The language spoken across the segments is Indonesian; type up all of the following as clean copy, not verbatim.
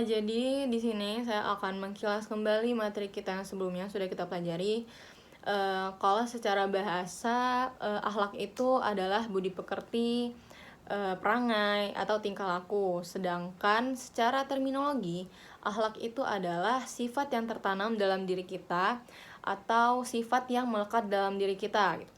Jadi di sini saya akan mengkilas kembali materi kita yang sebelumnya sudah kita pelajari. Kalau secara bahasa, akhlak itu adalah budi pekerti, perangai, atau tingkah laku. Sedangkan secara terminologi, akhlak itu adalah sifat yang tertanam dalam diri kita atau sifat yang melekat dalam diri kita, gitu.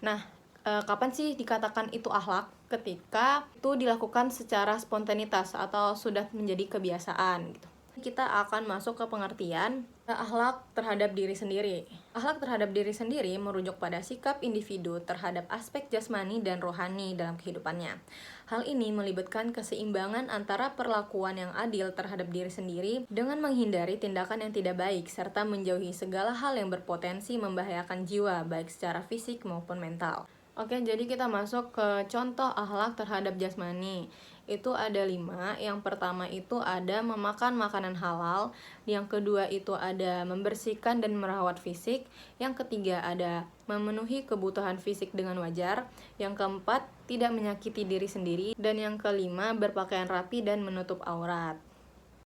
Nah, kapan sih dikatakan itu akhlak? Ketika itu dilakukan secara spontanitas atau sudah menjadi kebiasaan, gitu. Kita akan masuk ke pengertian akhlak terhadap diri sendiri. Akhlak terhadap diri sendiri merujuk pada sikap individu terhadap aspek jasmani dan rohani dalam kehidupannya. Hal ini melibatkan keseimbangan antara perlakuan yang adil terhadap diri sendiri dengan menghindari tindakan yang tidak baik serta menjauhi segala hal yang berpotensi membahayakan jiwa baik secara fisik maupun mental. Oke, jadi kita masuk ke contoh akhlak terhadap jasmani. Itu ada 5. Yang pertama itu ada memakan makanan halal. Yang kedua itu ada membersihkan dan merawat fisik. Yang ketiga ada memenuhi kebutuhan fisik dengan wajar. Yang keempat, tidak menyakiti diri sendiri. Dan yang kelima, berpakaian rapi dan menutup aurat.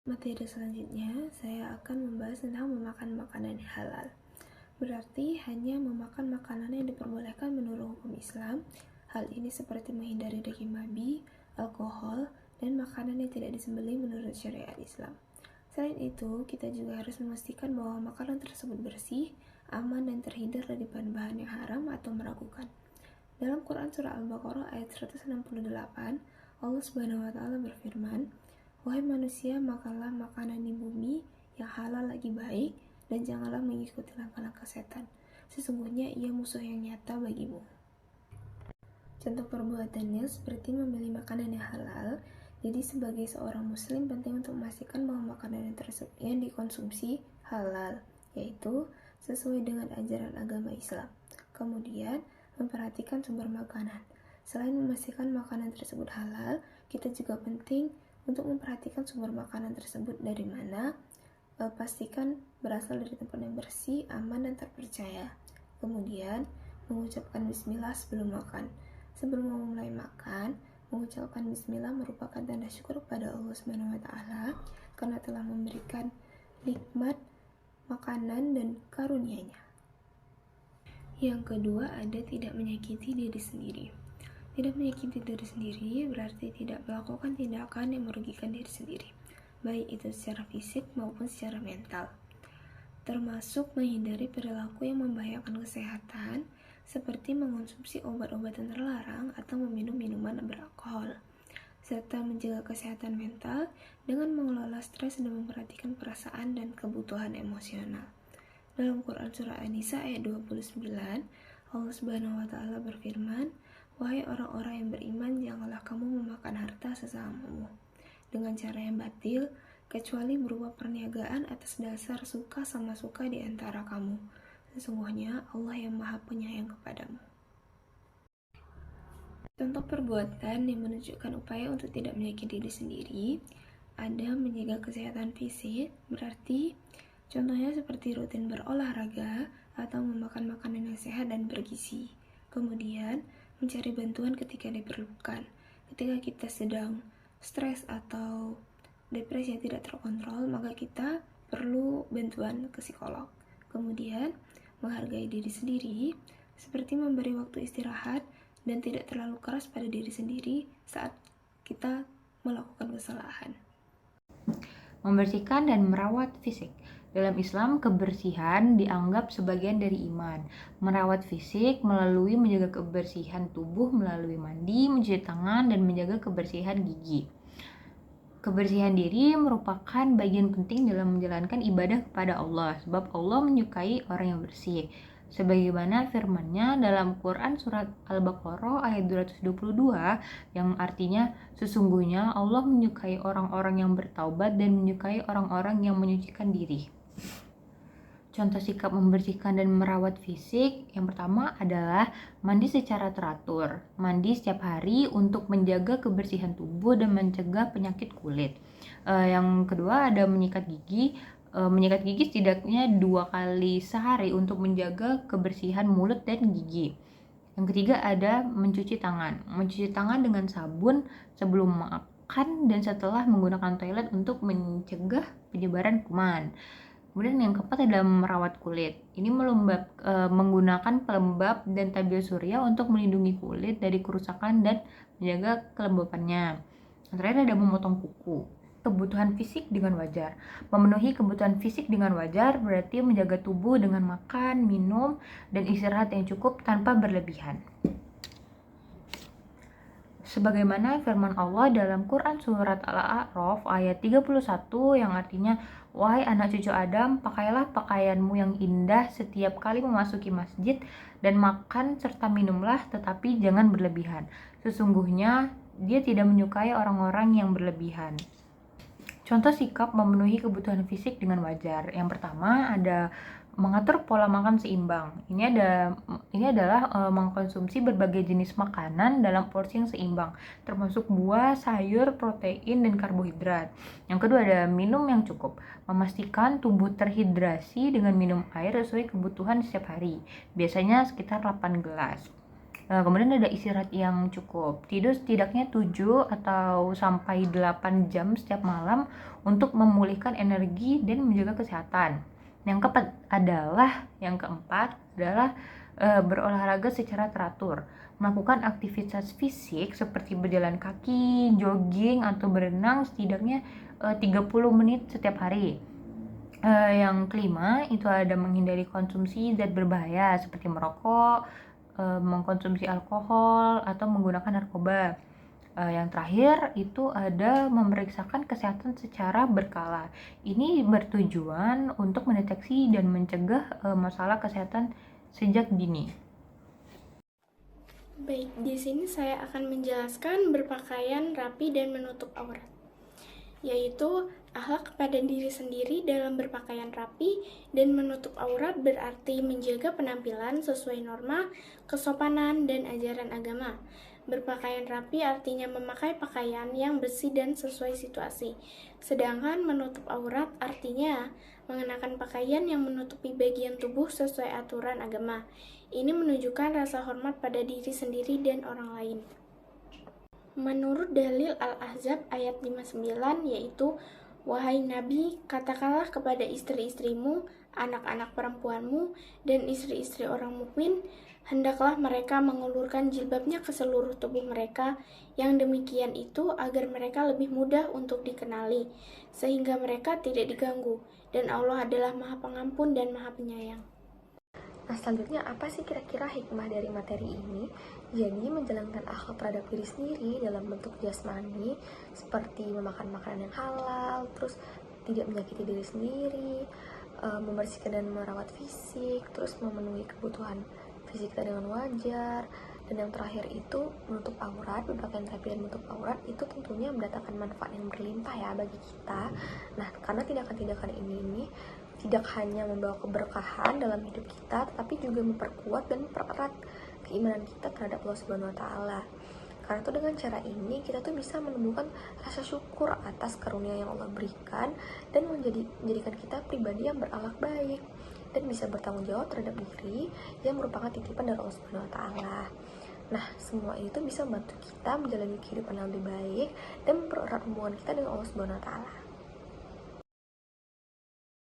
Materi selanjutnya, saya akan membahas tentang memakan makanan halal. Berarti hanya memakan makanan yang diperbolehkan menurut hukum Islam. Hal ini seperti menghindari daging babi, alkohol, dan makanan yang tidak disembelih menurut syariat Islam. Selain itu, kita juga harus memastikan bahwa makanan tersebut bersih, aman, dan terhindar dari bahan-bahan yang haram atau meragukan. Dalam Quran Surah Al-Baqarah ayat 168, Allah Subhanahu wa Ta'ala berfirman, "Wahai manusia, makanlah makanan di bumi yang halal lagi baik, dan janganlah mengikuti langkah-langkah setan. Sesungguhnya ia musuh yang nyata bagimu." Contoh perbuatannya seperti memilih makanan yang halal. Jadi sebagai seorang muslim penting untuk memastikan bahwa makanan yang dikonsumsi halal, yaitu sesuai dengan ajaran agama Islam. Kemudian, memperhatikan sumber makanan. Selain memastikan makanan tersebut halal, kita juga penting untuk memperhatikan sumber makanan tersebut dari mana. Pastikan berasal dari tempat yang bersih, aman, dan terpercaya. Kemudian, mengucapkan bismillah sebelum makan. Sebelum memulai makan, mengucapkan bismillah merupakan tanda syukur kepada Allah Subhanahu wa Ta'ala karena telah memberikan nikmat makanan dan karunia-Nya. Yang kedua, ada tidak menyakiti diri sendiri. Tidak menyakiti diri sendiri berarti tidak melakukan tindakan yang merugikan diri sendiri, baik itu secara fisik maupun secara mental, termasuk menghindari perilaku yang membahayakan kesehatan seperti mengonsumsi obat-obatan terlarang atau meminum minuman beralkohol, serta menjaga kesehatan mental dengan mengelola stres dan memperhatikan perasaan dan kebutuhan emosional. Dalam Quran Surah An-Nisa ayat 29, Allah Subhanahu wa Ta'ala berfirman, "Wahai orang-orang yang beriman, janganlah kamu memakan harta sesamamu dengan cara yang batil, kecuali berupa perniagaan atas dasar suka sama suka di antara kamu. Sesungguhnya Allah yang Maha Penyayang kepadamu." Contoh perbuatan yang menunjukkan upaya untuk tidak menyakiti diri sendiri ada menjaga kesehatan fisik, berarti contohnya seperti rutin berolahraga atau memakan makanan yang sehat dan bergizi. Kemudian, mencari bantuan ketika diperlukan. Ketika kita sedang stres atau depresi yang tidak terkontrol, maka kita perlu bantuan ke psikolog. Kemudian, menghargai diri sendiri, seperti memberi waktu istirahat dan tidak terlalu keras pada diri sendiri saat kita melakukan kesalahan. Membersihkan dan merawat fisik. Dalam Islam, kebersihan dianggap sebagian dari iman. Merawat fisik melalui menjaga kebersihan tubuh melalui mandi, mencuci tangan, dan menjaga kebersihan gigi. Kebersihan diri merupakan bagian penting dalam menjalankan ibadah kepada Allah, sebab Allah menyukai orang yang bersih. Sebagaimana firman-Nya dalam Quran Surat Al-Baqarah ayat 222 yang artinya, "Sesungguhnya Allah menyukai orang-orang yang bertaubat dan menyukai orang-orang yang menyucikan diri." Contoh sikap membersihkan dan merawat fisik yang pertama adalah mandi secara teratur. Mandi setiap hari untuk menjaga kebersihan tubuh dan mencegah penyakit kulit. Yang kedua ada menyikat gigi. Menyikat gigi setidaknya 2 kali sehari untuk menjaga kebersihan mulut dan gigi. Yang ketiga ada mencuci tangan. Mencuci tangan dengan sabun sebelum makan makan dan setelah menggunakan toilet untuk mencegah penyebaran kuman. Kemudian yang keempat adalah merawat kulit. Ini menggunakan pelembab dan tabir surya untuk melindungi kulit dari kerusakan dan menjaga kelembapannya. Yang terakhir ada memotong kuku. Kebutuhan fisik dengan wajar. Memenuhi kebutuhan fisik dengan wajar berarti menjaga tubuh dengan makan, minum, dan istirahat yang cukup tanpa berlebihan. Sebagaimana firman Allah dalam Quran Surat Al-A'raf ayat 31 yang artinya, "Wahai anak cucu Adam, pakailah pakaianmu yang indah setiap kali memasuki masjid dan makan serta minumlah, tetapi jangan berlebihan. Sesungguhnya dia tidak menyukai orang-orang yang berlebihan." Contoh sikap memenuhi kebutuhan fisik dengan wajar. Yang pertama ada mengatur pola makan seimbang. Ini adalah mengkonsumsi berbagai jenis makanan dalam porsi yang seimbang, termasuk buah, sayur, protein, dan karbohidrat. Yang kedua ada minum yang cukup. Memastikan tubuh terhidrasi dengan minum air sesuai kebutuhan setiap hari. Biasanya sekitar 8 gelas. Kemudian ada istirahat yang cukup. Tidur setidaknya 7 atau sampai 8 jam setiap malam untuk memulihkan energi dan menjaga kesehatan. Yang keempat adalah berolahraga secara teratur. Melakukan aktivitas fisik seperti berjalan kaki, jogging, atau berenang setidaknya 30 menit setiap hari. Yang kelima itu ada menghindari konsumsi zat berbahaya seperti merokok, mengkonsumsi alkohol, atau menggunakan narkoba. Yang terakhir itu ada memeriksakan kesehatan secara berkala. Ini bertujuan untuk mendeteksi dan mencegah masalah kesehatan sejak dini. Baik, di sini saya akan menjelaskan berpakaian rapi dan menutup aurat, yaitu akhlak kepada diri sendiri dalam berpakaian rapi dan menutup aurat berarti menjaga penampilan sesuai norma, kesopanan, dan ajaran agama. Berpakaian rapi artinya memakai pakaian yang bersih dan sesuai situasi. Sedangkan menutup aurat artinya mengenakan pakaian yang menutupi bagian tubuh sesuai aturan agama. Ini menunjukkan rasa hormat pada diri sendiri dan orang lain. Menurut dalil Al-Ahzab ayat 59 yaitu, "Wahai Nabi, katakanlah kepada istri-istrimu, anak-anak perempuanmu, dan istri-istri orang mukmin, hendaklah mereka mengulurkan jilbabnya ke seluruh tubuh mereka, yang demikian itu agar mereka lebih mudah untuk dikenali, sehingga mereka tidak diganggu, dan Allah adalah Maha Pengampun dan Maha Penyayang." Nah, selanjutnya apa sih kira-kira hikmah dari materi ini? Jadi, menjalankan akhlak terhadap diri sendiri dalam bentuk jasmani, seperti memakan makanan yang halal, terus tidak menyakiti diri sendiri, membersihkan dan merawat fisik, terus memenuhi kebutuhan fisik kita dengan wajar, dan yang terakhir itu menutup aurat. Berpakaian rapi dan menutup aurat itu tentunya mendatangkan manfaat yang berlimpah ya bagi kita. Nah, karena tindakan-tindakan ini tidak hanya membawa keberkahan dalam hidup kita, tetapi juga memperkuat dan mempererat keimanan kita terhadap Allah Subhanahu wa Ta'ala. Karena itu dengan cara ini kita tuh bisa menemukan rasa syukur atas karunia yang Allah berikan dan menjadikan kita pribadi yang berakhlak baik dan bisa bertanggung jawab terhadap diri yang merupakan titipan dari Allah Subhanahu wa Ta'ala. Nah, semua itu bisa membantu kita menjalani kehidupan yang lebih baik dan mempererat hubungan kita dengan Allah Subhanahu wa Ta'ala.